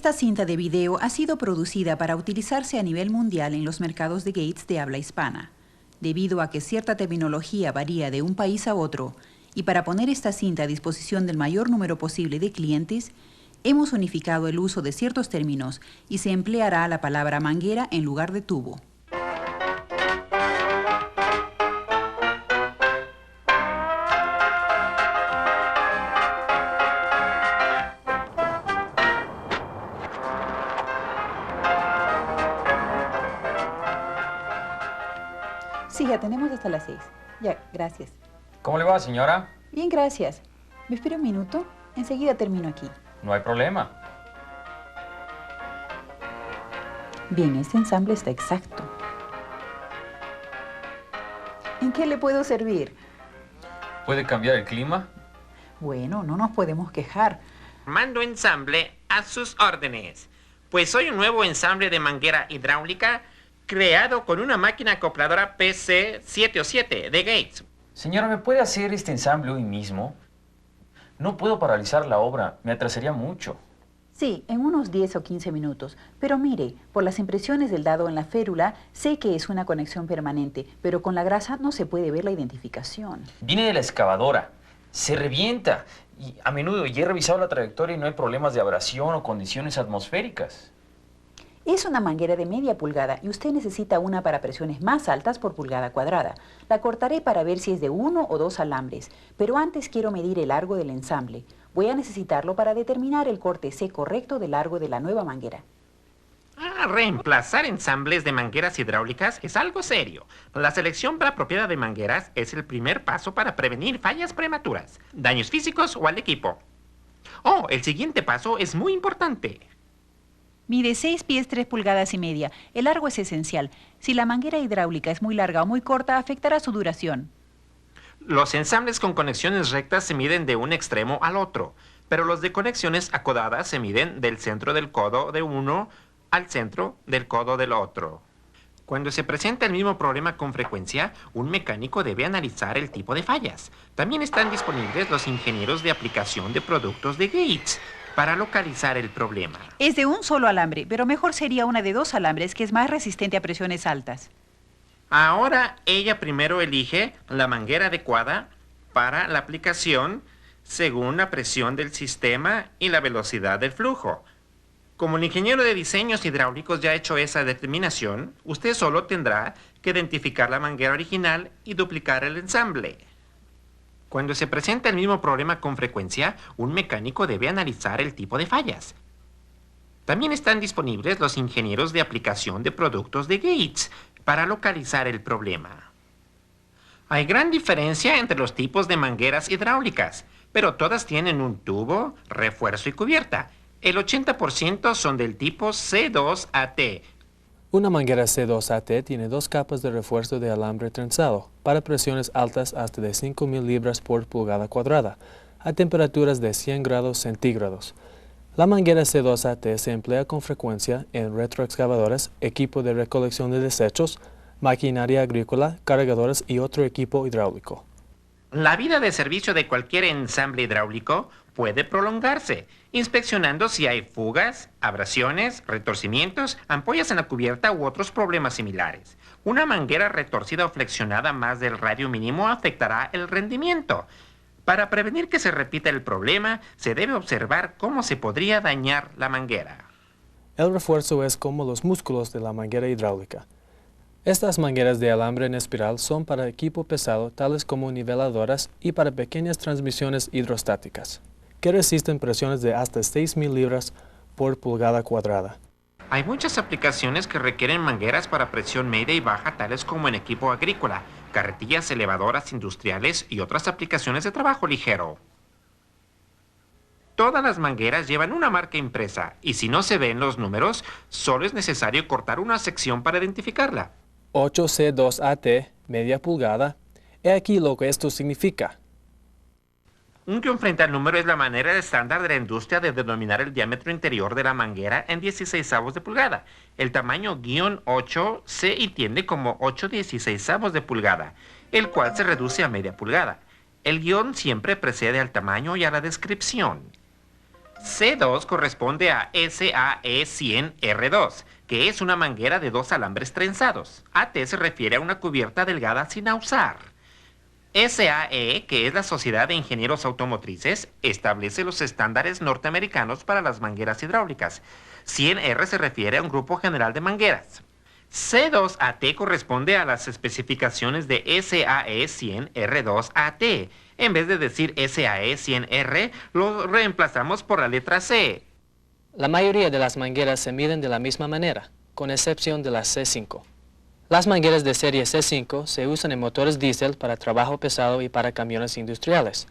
Esta cinta de video ha sido producida para utilizarse a nivel mundial en los mercados de Gates de habla hispana. Debido a que cierta terminología varía de un país a otro, y para poner esta cinta a disposición del mayor número posible de clientes, hemos unificado el uso de ciertos términos y se empleará la palabra manguera en lugar de tubo. Sí, ya tenemos hasta las 6. Ya, gracias. ¿Cómo le va, señora? Bien, gracias. ¿Me espera un minuto? Enseguida termino aquí. No hay problema. Bien, este ensamble está exacto. ¿En qué le puedo servir? ¿Puede cambiar el clima? Bueno, no nos podemos quejar. Mando ensamble a sus órdenes. Pues soy un nuevo ensamble de manguera hidráulica creado con una máquina acopladora PC707 de Gates. Señora, ¿me puede hacer este ensamble hoy mismo? No puedo paralizar la obra, me atrasaría mucho. Sí, en unos 10 o 15 minutos. Pero mire, por las impresiones del dado en la férula, sé que es una conexión permanente, pero con la grasa no se puede ver la identificación. Viene de la excavadora, se revienta. Y a menudo ya he revisado la trayectoria y no hay problemas de abrasión o condiciones atmosféricas. Es una manguera de media pulgada y usted necesita una para presiones más altas por pulgada cuadrada. La cortaré para ver si es de 1 o 2 alambres, pero antes quiero medir el largo del ensamble. Voy a necesitarlo para determinar el corte C correcto del largo de la nueva manguera. Reemplazar ensambles de mangueras hidráulicas es algo serio. La selección apropiada de mangueras es el primer paso para prevenir fallas prematuras, daños físicos o al equipo. El siguiente paso es muy importante. Mide 6 pies 3 pulgadas y media. El largo es esencial. Si la manguera hidráulica es muy larga o muy corta, afectará su duración. Los ensambles con conexiones rectas se miden de un extremo al otro, pero los de conexiones acodadas se miden del centro del codo de uno al centro del codo del otro. Cuando se presenta el mismo problema con frecuencia, un mecánico debe analizar el tipo de fallas. También están disponibles los ingenieros de aplicación de productos de Gates para localizar el problema. Es de un solo alambre, pero mejor sería una de 2 alambres que es más resistente a presiones altas. Ahora ella primero elige la manguera adecuada para la aplicación según la presión del sistema y la velocidad del flujo. Como el ingeniero de diseños hidráulicos ya ha hecho esa determinación, usted solo tendrá que identificar la manguera original y duplicar el ensamble. Cuando se presenta el mismo problema con frecuencia, un mecánico debe analizar el tipo de fallas. También están disponibles los ingenieros de aplicación de productos de Gates para localizar el problema. Hay gran diferencia entre los tipos de mangueras hidráulicas, pero todas tienen un tubo, refuerzo y cubierta. El 80% son del tipo C2AT. Una manguera C2AT tiene 2 capas de refuerzo de alambre trenzado para presiones altas hasta de 5,000 libras por pulgada cuadrada, a temperaturas de 100 grados centígrados. La manguera C2AT se emplea con frecuencia en retroexcavadoras, equipo de recolección de desechos, maquinaria agrícola, cargadoras y otro equipo hidráulico. La vida de servicio de cualquier ensamble hidráulico puede prolongarse, inspeccionando si hay fugas, abrasiones, retorcimientos, ampollas en la cubierta u otros problemas similares. Una manguera retorcida o flexionada más del radio mínimo afectará el rendimiento. Para prevenir que se repita el problema, se debe observar cómo se podría dañar la manguera. El refuerzo es como los músculos de la manguera hidráulica. Estas mangueras de alambre en espiral son para equipo pesado, tales como niveladoras, y para pequeñas transmisiones hidrostáticas, que resisten presiones de hasta 6,000 libras por pulgada cuadrada. Hay muchas aplicaciones que requieren mangueras para presión media y baja, tales como en equipo agrícola, carretillas elevadoras industriales y otras aplicaciones de trabajo ligero. Todas las mangueras llevan una marca impresa y si no se ven los números, solo es necesario cortar una sección para identificarla. 8C2AT, media pulgada. He aquí lo que esto significa. Un guión frente al número es la manera estándar de la industria de denominar el diámetro interior de la manguera en 16avos de pulgada. El tamaño -8 se entiende como 8/16avos de pulgada, el cual se reduce a media pulgada. El guión siempre precede al tamaño y a la descripción. C2 corresponde a SAE100R2, que es una manguera de 2 alambres trenzados. AT se refiere a una cubierta delgada sin usar. SAE, que es la Sociedad de Ingenieros Automotrices, establece los estándares norteamericanos para las mangueras hidráulicas. 100R se refiere a un grupo general de mangueras. C2AT corresponde a las especificaciones de SAE100R2AT. En vez de decir SAE100R, lo reemplazamos por la letra C. La mayoría de las mangueras se miden de la misma manera, con excepción de la C5. Las mangueras de serie C5 se usan en motores diésel para trabajo pesado y para camiones industriales.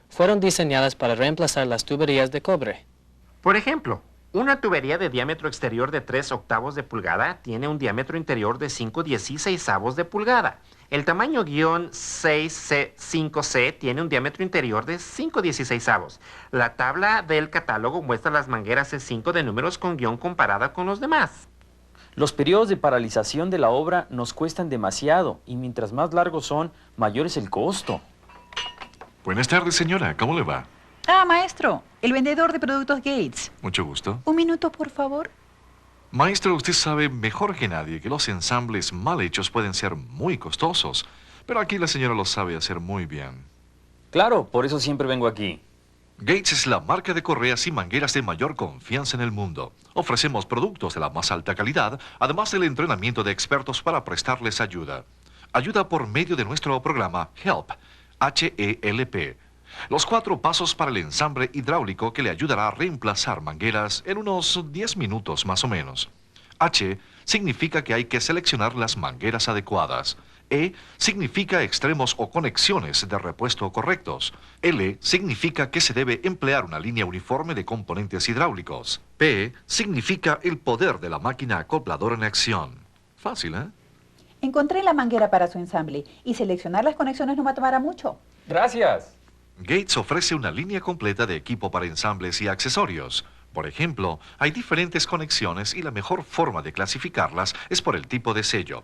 Fueron diseñadas para reemplazar las tuberías de cobre. Por ejemplo, una tubería de diámetro exterior de 3/8 de pulgada tiene un diámetro interior de 5/16 de pulgada. El tamaño -6C5C tiene un diámetro interior de 5/16. La tabla del catálogo muestra las mangueras C5 de números con guión comparada con los demás. Los periodos de paralización de la obra nos cuestan demasiado y mientras más largos son, mayor es el costo. Buenas tardes, señora. ¿Cómo le va? Ah, maestro, el vendedor de productos Gates. Mucho gusto. Un minuto, por favor. Maestro, usted sabe mejor que nadie que los ensambles mal hechos pueden ser muy costosos, pero aquí la señora lo sabe hacer muy bien. Claro, por eso siempre vengo aquí. Gates es la marca de correas y mangueras de mayor confianza en el mundo. Ofrecemos productos de la más alta calidad, además del entrenamiento de expertos para prestarles ayuda. Ayuda por medio de nuestro programa HELP, H-E-L-P. Los 4 pasos para el ensamble hidráulico que le ayudará a reemplazar mangueras en unos 10 minutos más o menos. H significa que hay que seleccionar las mangueras adecuadas. E significa extremos o conexiones de repuesto correctos. L significa que se debe emplear una línea uniforme de componentes hidráulicos. P significa el poder de la máquina acopladora en acción. Fácil, ¿eh? Encontré la manguera para su ensamble y seleccionar las conexiones no me tomará mucho. Gracias. Gates ofrece una línea completa de equipo para ensambles y accesorios. Por ejemplo, hay diferentes conexiones y la mejor forma de clasificarlas es por el tipo de sello,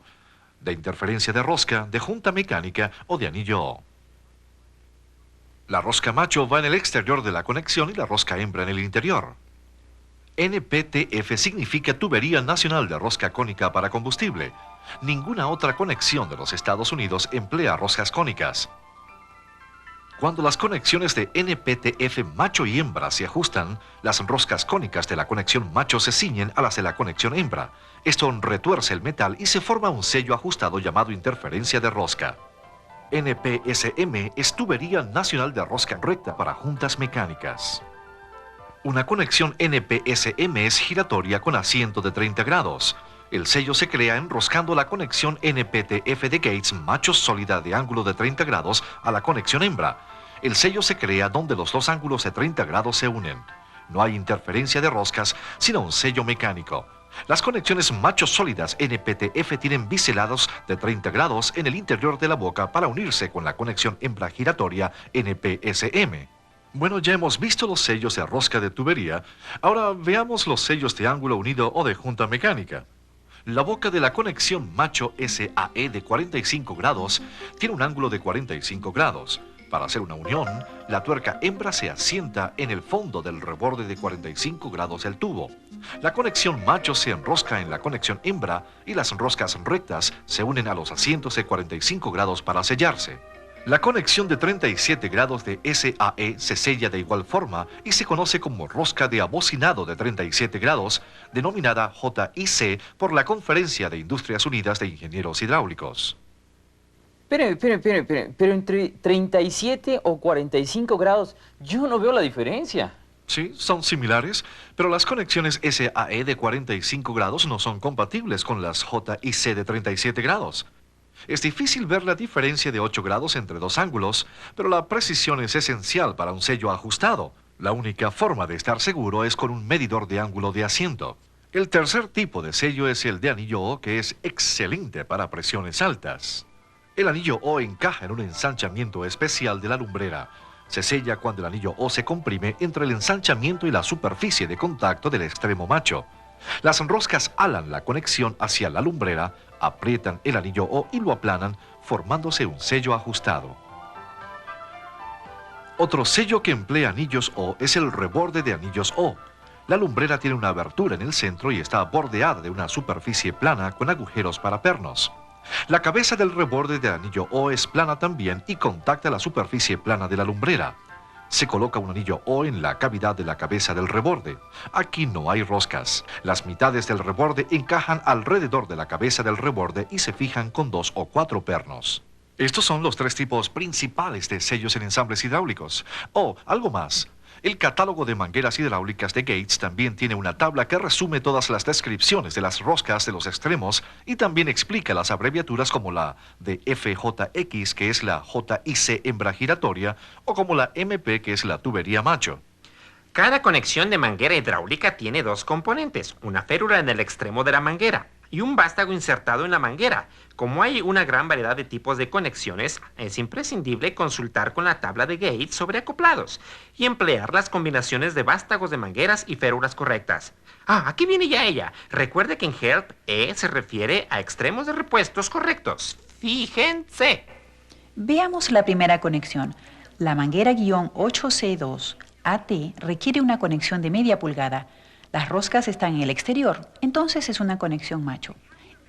de interferencia de rosca, de junta mecánica o de anillo O. La rosca macho va en el exterior de la conexión y la rosca hembra en el interior. NPTF significa Tubería Nacional de Rosca Cónica para Combustible. Ninguna otra conexión de los Estados Unidos emplea roscas cónicas. Cuando las conexiones de NPTF macho y hembra se ajustan, las roscas cónicas de la conexión macho se ciñen a las de la conexión hembra. Esto retuerce el metal y se forma un sello ajustado llamado interferencia de rosca. NPSM es Tubería Nacional de Rosca Recta para juntas mecánicas. Una conexión NPSM es giratoria con asiento de 30 grados. El sello se crea enroscando la conexión NPTF de Gates macho sólida de ángulo de 30 grados a la conexión hembra. El sello se crea donde los dos ángulos de 30 grados se unen. No hay interferencia de roscas, sino un sello mecánico. Las conexiones macho sólidas NPTF tienen biselados de 30 grados en el interior de la boca para unirse con la conexión hembra giratoria NPSM. Bueno, ya hemos visto los sellos de rosca de tubería. Ahora veamos los sellos de ángulo unido o de junta mecánica. La boca de la conexión macho SAE de 45 grados tiene un ángulo de 45 grados. Para hacer una unión, la tuerca hembra se asienta en el fondo del reborde de 45 grados del tubo. La conexión macho se enrosca en la conexión hembra y las roscas rectas se unen a los asientos de 45 grados para sellarse. La conexión de 37 grados de SAE se sella de igual forma y se conoce como rosca de abocinado de 37 grados, denominada JIC por la Conferencia de Industrias Unidas de Ingenieros Hidráulicos. Esperen, pero entre 37 o 45 grados, yo no veo la diferencia. Sí, son similares, pero las conexiones SAE de 45 grados no son compatibles con las JIC de 37 grados. Es difícil ver la diferencia de 8 grados entre dos ángulos, pero la precisión es esencial para un sello ajustado. La única forma de estar seguro es con un medidor de ángulo de asiento. El tercer tipo de sello es el de anillo O, que es excelente para presiones altas. El anillo O encaja en un ensanchamiento especial de la lumbrera. Se sella cuando el anillo O se comprime entre el ensanchamiento y la superficie de contacto del extremo macho. Las roscas alan la conexión hacia la lumbrera, aprietan el anillo O y lo aplanan, formándose un sello ajustado. Otro sello que emplea anillos O es el reborde de anillos O. La lumbrera tiene una abertura en el centro y está bordeada de una superficie plana con agujeros para pernos. La cabeza del reborde de anillo O es plana también y contacta la superficie plana de la lumbrera. Se coloca un anillo O en la cavidad de la cabeza del reborde. Aquí no hay roscas. Las mitades del reborde encajan alrededor de la cabeza del reborde y se fijan con 2 o 4 pernos. Estos son los 3 tipos principales de sellos en ensambles hidráulicos. Oh, algo más. El catálogo de mangueras hidráulicas de Gates también tiene una tabla que resume todas las descripciones de las roscas de los extremos y también explica las abreviaturas como la de FJX, que es la JIC hembra giratoria, o como la MP, que es la tubería macho. Cada conexión de manguera hidráulica tiene 2 componentes, una férula en el extremo de la manguera y un vástago insertado en la manguera. Como hay una gran variedad de tipos de conexiones, es imprescindible consultar con la tabla de Gates sobre acoplados y emplear las combinaciones de vástagos de mangueras y férulas correctas. Aquí viene ya ella. Recuerde que en HELP E se refiere a extremos de repuestos correctos. Fíjense. Veamos la primera conexión. La manguera -8C2 AT requiere una conexión de media pulgada. Las roscas están en el exterior, entonces es una conexión macho.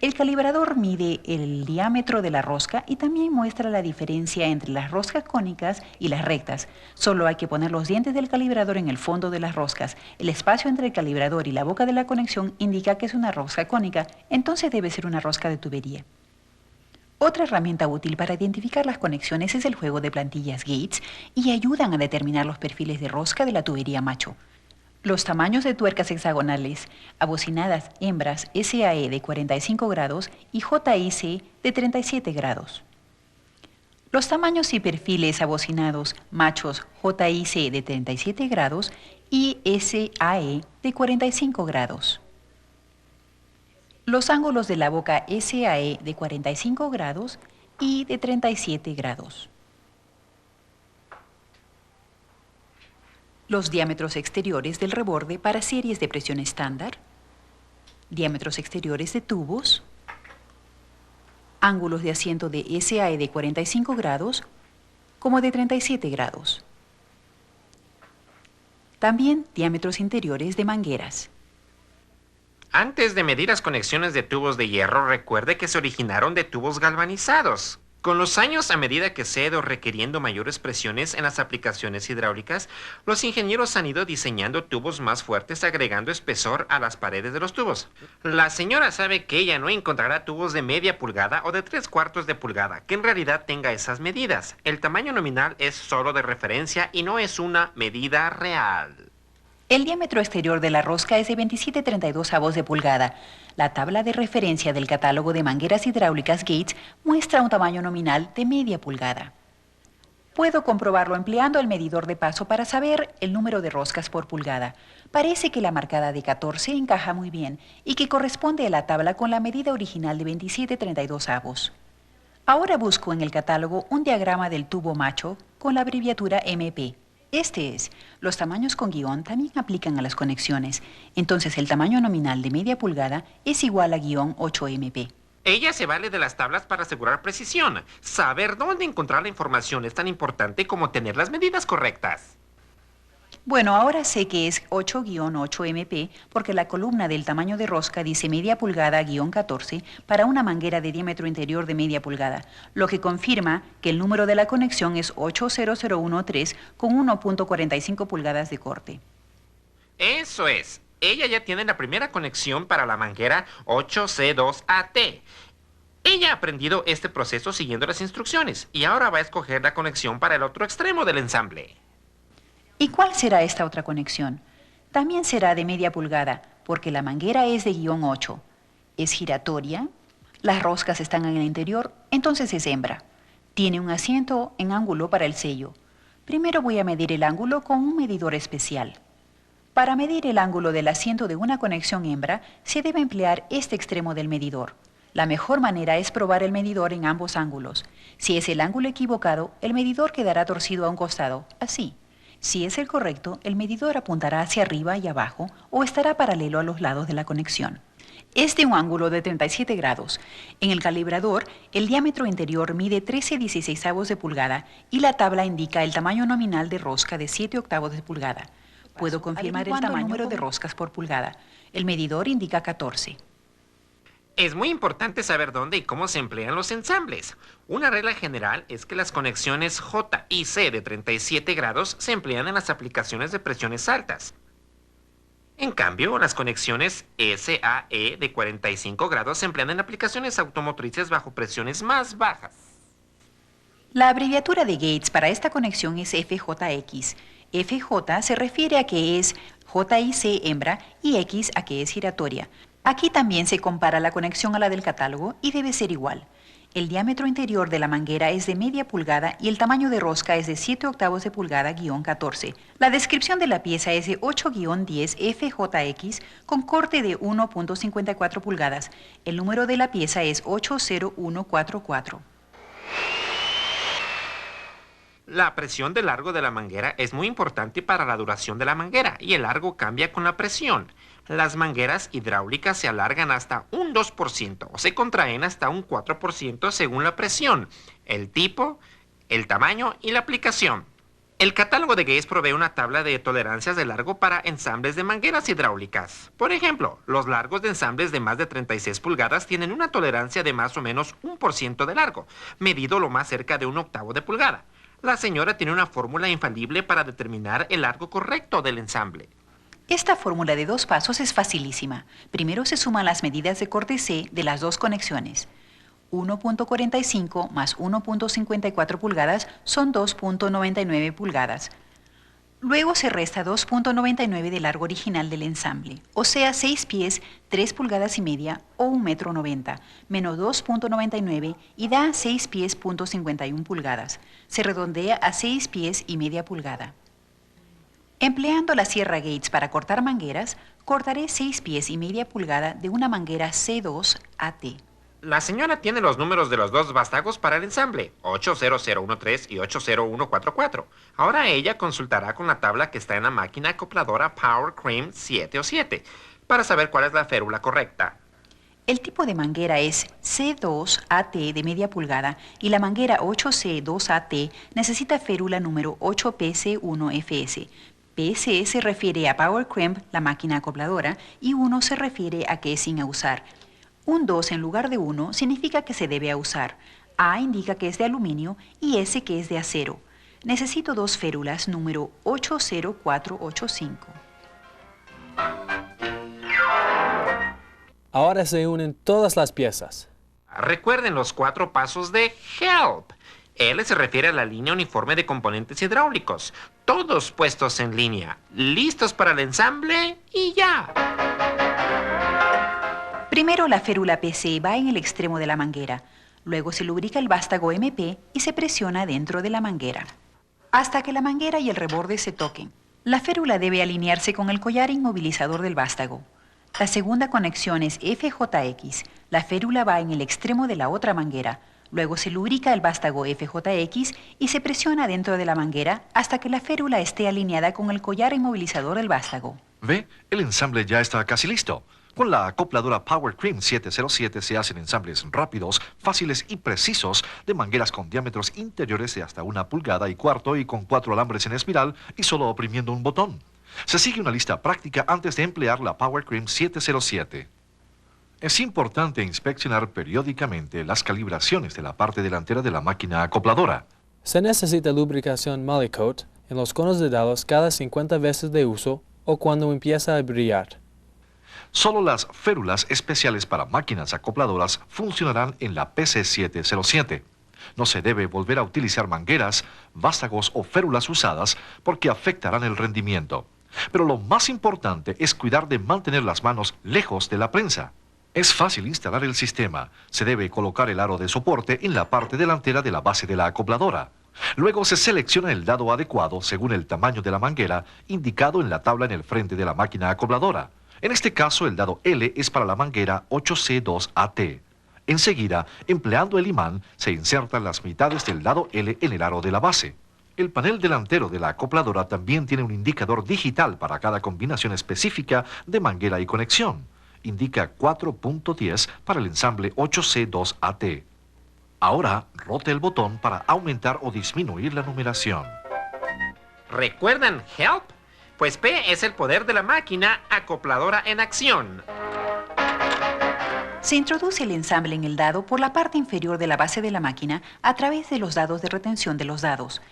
El calibrador mide el diámetro de la rosca y también muestra la diferencia entre las roscas cónicas y las rectas. Solo hay que poner los dientes del calibrador en el fondo de las roscas. El espacio entre el calibrador y la boca de la conexión indica que es una rosca cónica, entonces debe ser una rosca de tubería. Otra herramienta útil para identificar las conexiones es el juego de plantillas Gates y ayudan a determinar los perfiles de rosca de la tubería macho. Los tamaños de tuercas hexagonales, abocinadas hembras SAE de 45 grados y JIC de 37 grados. Los tamaños y perfiles abocinados machos JIC de 37 grados y SAE de 45 grados. Los ángulos de la boca SAE de 45 grados y de 37 grados. Los diámetros exteriores del reborde para series de presión estándar, diámetros exteriores de tubos, ángulos de asiento de SAE de 45 grados como de 37 grados. También diámetros interiores de mangueras. Antes de medir las conexiones de tubos de hierro, recuerde que se originaron de tubos galvanizados. Con los años, a medida que se ha ido requiriendo mayores presiones en las aplicaciones hidráulicas, los ingenieros han ido diseñando tubos más fuertes agregando espesor a las paredes de los tubos. La señora sabe que ella no encontrará tubos de media pulgada o de 3/4 de pulgada que en realidad tenga esas medidas. El tamaño nominal es solo de referencia y no es una medida real. El diámetro exterior de la rosca es de 27,32 de pulgada. La tabla de referencia del catálogo de mangueras hidráulicas Gates muestra un tamaño nominal de media pulgada. Puedo comprobarlo empleando el medidor de paso para saber el número de roscas por pulgada. Parece que la marcada de 14 encaja muy bien y que corresponde a la tabla con la medida original de 27,32. Ahora busco en el catálogo un diagrama del tubo macho con la abreviatura MP. Este es. Los tamaños con guión también aplican a las conexiones. Entonces el tamaño nominal de media pulgada es igual a guión 8MP. Ella se vale de las tablas para asegurar precisión. Saber dónde encontrar la información es tan importante como tener las medidas correctas. Bueno, ahora sé que es 8-8MP porque la columna del tamaño de rosca dice media pulgada-14 para una manguera de diámetro interior de media pulgada, lo que confirma que el número de la conexión es 80013 con 1.45 pulgadas de corte. Eso es. Ella ya tiene la primera conexión para la manguera 8C2AT. Ella ha aprendido este proceso siguiendo las instrucciones y ahora va a escoger la conexión para el otro extremo del ensamble. ¿Y cuál será esta otra conexión? También será de media pulgada, porque la manguera es de guión 8. Es giratoria, las roscas están en el interior, entonces es hembra. Tiene un asiento en ángulo para el sello. Primero voy a medir el ángulo con un medidor especial. Para medir el ángulo del asiento de una conexión hembra, se debe emplear este extremo del medidor. La mejor manera es probar el medidor en ambos ángulos. Si es el ángulo equivocado, el medidor quedará torcido a un costado, así. Si es el correcto, el medidor apuntará hacia arriba y abajo o estará paralelo a los lados de la conexión. es de un ángulo de 37 grados. En el calibrador, el diámetro interior mide 13/16 de pulgada y la tabla indica el tamaño nominal de rosca de 7/8 de pulgada. Puedo confirmar el número de roscas por pulgada. El medidor indica 14. Es muy importante saber dónde y cómo se emplean los ensambles. Una regla general es que las conexiones J y C de 37 grados se emplean en las aplicaciones de presiones altas. En cambio, las conexiones SAE de 45 grados se emplean en aplicaciones automotrices bajo presiones más bajas. La abreviatura de Gates para esta conexión es FJX. FJ se refiere a que es JIC hembra y X a que es giratoria. Aquí también se compara la conexión a la del catálogo y debe ser igual. El diámetro interior de la manguera es de media pulgada y el tamaño de rosca es de 7/8 de pulgada -14. La descripción de la pieza es de 8-10 FJX con corte de 1.54 pulgadas. El número de la pieza es 80144. La presión del largo de la manguera es muy importante para la duración de la manguera y el largo cambia con la presión. Las mangueras hidráulicas se alargan hasta un 2% o se contraen hasta un 4% según la presión, el tipo, el tamaño y la aplicación. El catálogo de Gates provee una tabla de tolerancias de largo para ensambles de mangueras hidráulicas. Por ejemplo, los largos de ensambles de más de 36 pulgadas tienen una tolerancia de más o menos 1% de largo, medido lo más cerca de 1/8 de pulgada. La señora tiene una fórmula infalible para determinar el largo correcto del ensamble. Esta fórmula de 2 pasos es facilísima. Primero se suman las medidas de corte C de las dos conexiones. 1.45 más 1.54 pulgadas son 2.99 pulgadas. Luego se resta 2.99 del largo original del ensamble, o sea 6 pies, 3 pulgadas y media o 1,90 m, menos 2.99 y da 6 pies, 51 pulgadas. Se redondea a 6 pies y media pulgada. Empleando la sierra Gates para cortar mangueras, cortaré 6 pies y media pulgada de una manguera C2AT. La señora tiene los números de los dos vástagos para el ensamble, 80013 y 80144. Ahora ella consultará con la tabla que está en la máquina acopladora Power Cream 7 o 7 para saber cuál es la férula correcta. El tipo de manguera es C2AT de media pulgada y la manguera 8C2AT necesita férula número 8PC1FS. PC se refiere a Power Crimp, la máquina acopladora, y 1 se refiere a que es sin usar. Un 2 en lugar de 1 significa que se debe usar. A indica que es de aluminio y S que es de acero. Necesito 2 férulas número 80485. Ahora se unen todas las piezas. Recuerden los 4 pasos de HELP. L se refiere a la línea uniforme de componentes hidráulicos. Todos puestos en línea, listos para el ensamble y ya. Primero la férula PC va en el extremo de la manguera. Luego se lubrica el vástago MP y se presiona dentro de la manguera, hasta que la manguera y el reborde se toquen. La férula debe alinearse con el collar inmovilizador del vástago. La segunda conexión es FJX. La férula va en el extremo de la otra manguera. Luego se lubrica el vástago FJX y se presiona dentro de la manguera hasta que la férula esté alineada con el collar inmovilizador del vástago. ¿Ve? El ensamble ya está casi listo. Con la acopladora Power Cream 707 se hacen ensambles rápidos, fáciles y precisos de mangueras con diámetros interiores de hasta 1,25 pulgadas y con 4 alambres en espiral y solo oprimiendo un botón. Se sigue una lista práctica antes de emplear la Power Cream 707. Es importante inspeccionar periódicamente las calibraciones de la parte delantera de la máquina acopladora. Se necesita lubricación Molykote en los conos de dados cada 50 veces de uso o cuando empieza a brillar. Solo las férulas especiales para máquinas acopladoras funcionarán en la PC707. No se debe volver a utilizar mangueras, vástagos o férulas usadas porque afectarán el rendimiento. Pero lo más importante es cuidar de mantener las manos lejos de la prensa. Es fácil instalar el sistema. Se debe colocar el aro de soporte en la parte delantera de la base de la acopladora. Luego se selecciona el dado adecuado según el tamaño de la manguera indicado en la tabla en el frente de la máquina acopladora. En este caso, el dado L es para la manguera 8C2AT. Enseguida, empleando el imán, se insertan las mitades del dado L en el aro de la base. El panel delantero de la acopladora también tiene un indicador digital para cada combinación específica de manguera y conexión. indica 4.10 para el ensamble 8C2AT. Ahora, rote el botón para aumentar o disminuir la numeración. ¿Recuerdan Help? Pues P es el poder de la máquina acopladora en acción. Se introduce el ensamble en el dado por la parte inferior de la base de la máquina a través de los dados de retención de los dados.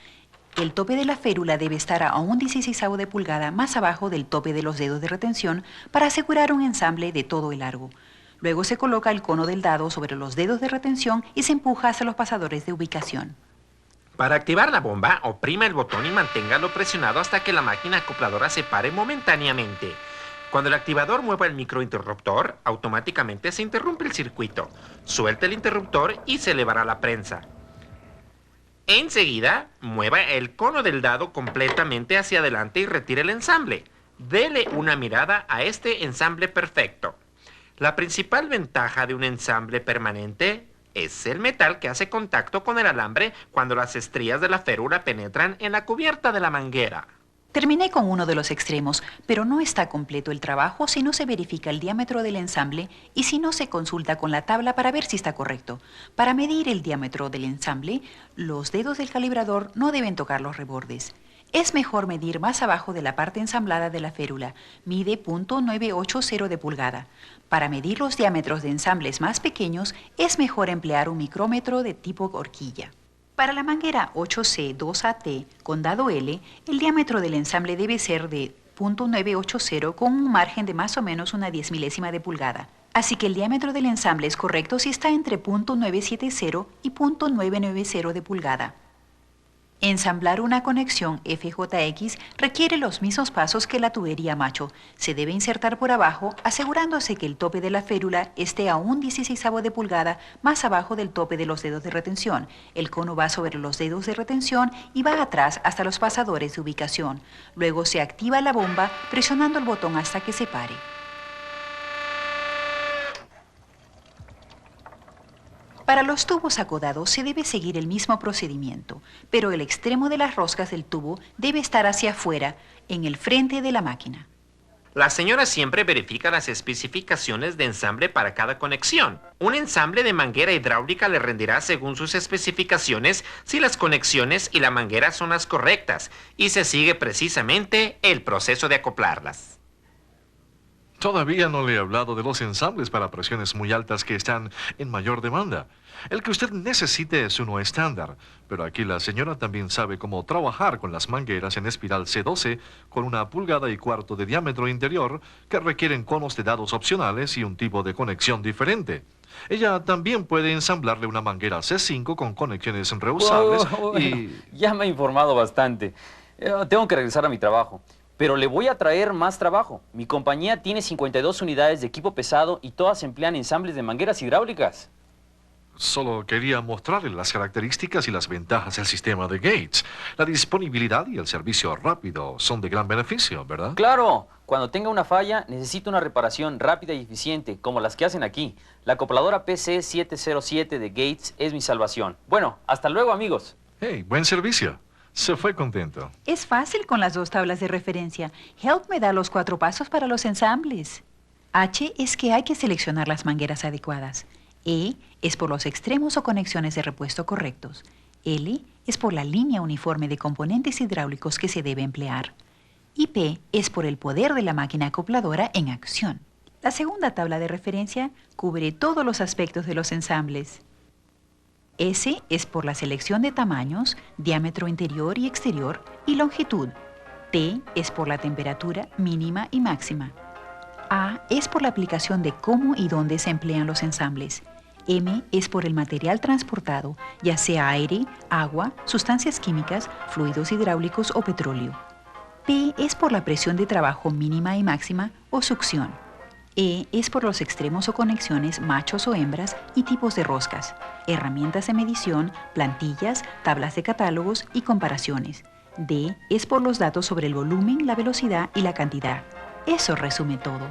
El tope de la férula debe estar a un 16avo de pulgada más abajo del tope de los dedos de retención para asegurar un ensamble de todo el largo. Luego se coloca el cono del dado sobre los dedos de retención y se empuja hacia los pasadores de ubicación. Para activar la bomba, oprima el botón y manténgalo presionado hasta que la máquina acopladora se pare momentáneamente. Cuando el activador mueva el microinterruptor, automáticamente se interrumpe el circuito. Suelte el interruptor y se elevará la prensa. Enseguida, mueva el cono del dado completamente hacia adelante y retire el ensamble. Dele una mirada a este ensamble perfecto. La principal ventaja de un ensamble permanente es el metal que hace contacto con el alambre cuando las estrías de la férula penetran en la cubierta de la manguera. Terminé con uno de los extremos, pero no está completo el trabajo si no se verifica el diámetro del ensamble y si no se consulta con la tabla para ver si está correcto. Para medir el diámetro del ensamble, los dedos del calibrador no deben tocar los rebordes. Es mejor medir más abajo de la parte ensamblada de la férula. Mide .980 de pulgada. Para medir los diámetros de ensambles más pequeños, es mejor emplear un micrómetro de tipo horquilla. Para la manguera 8C2AT con dado L, el diámetro del ensamble debe ser de .980 con un margen de más o menos una 10 milésima de pulgada. Así que el diámetro del ensamble es correcto si está entre .970 y .990 de pulgada. Ensamblar una conexión FJX requiere los mismos pasos que la tubería macho. Se debe insertar por abajo, asegurándose que el tope de la férula esté a un 16avo de pulgada más abajo del tope de los dedos de retención. El cono va sobre los dedos de retención y va atrás hasta los pasadores de ubicación. Luego se activa la bomba presionando el botón hasta que se pare. Para los tubos acodados se debe seguir el mismo procedimiento, pero el extremo de las roscas del tubo debe estar hacia afuera, en el frente de la máquina. La señora siempre verifica las especificaciones de ensamble para cada conexión. Un ensamble de manguera hidráulica le rendirá según sus especificaciones si las conexiones y la manguera son las correctas y se sigue precisamente el proceso de acoplarlas. Todavía no le he hablado de los ensambles para presiones muy altas que están en mayor demanda. El que usted necesite es uno estándar, pero aquí la señora también sabe cómo trabajar con las mangueras en espiral C12 con 1,25 pulgadas de diámetro interior que requieren conos de dados opcionales y un tipo de conexión diferente. Ella también puede ensamblarle una manguera C5 con conexiones reusables y... Ya me he informado bastante. Tengo que regresar a mi trabajo. Pero le voy a traer más trabajo. Mi compañía tiene 52 unidades de equipo pesado y todas emplean ensambles de mangueras hidráulicas. Solo quería mostrarle las características y las ventajas del sistema de Gates. La disponibilidad y el servicio rápido son de gran beneficio, ¿verdad? ¡Claro! Cuando tenga una falla, necesito una reparación rápida y eficiente, como las que hacen aquí. La acopladora PC707 de Gates es mi salvación. Bueno, hasta luego, amigos. ¡Hey, buen servicio! Se fue contento. Es fácil con las dos tablas de referencia. Help me da los 4 pasos para los ensambles. H es que hay que seleccionar las mangueras adecuadas. E es por los extremos o conexiones de repuesto correctos. L es por la línea uniforme de componentes hidráulicos que se debe emplear. Y P es por el poder de la máquina acopladora en acción. La segunda tabla de referencia cubre todos los aspectos de los ensambles. S es por la selección de tamaños, diámetro interior y exterior y longitud. T es por la temperatura mínima y máxima. A es por la aplicación de cómo y dónde se emplean los ensambles. M es por el material transportado, ya sea aire, agua, sustancias químicas, fluidos hidráulicos o petróleo. P es por la presión de trabajo mínima y máxima o succión. E es por los extremos o conexiones machos o hembras y tipos de roscas, herramientas de medición, plantillas, tablas de catálogos y comparaciones. D es por los datos sobre el volumen, la velocidad y la cantidad. Eso resume todo.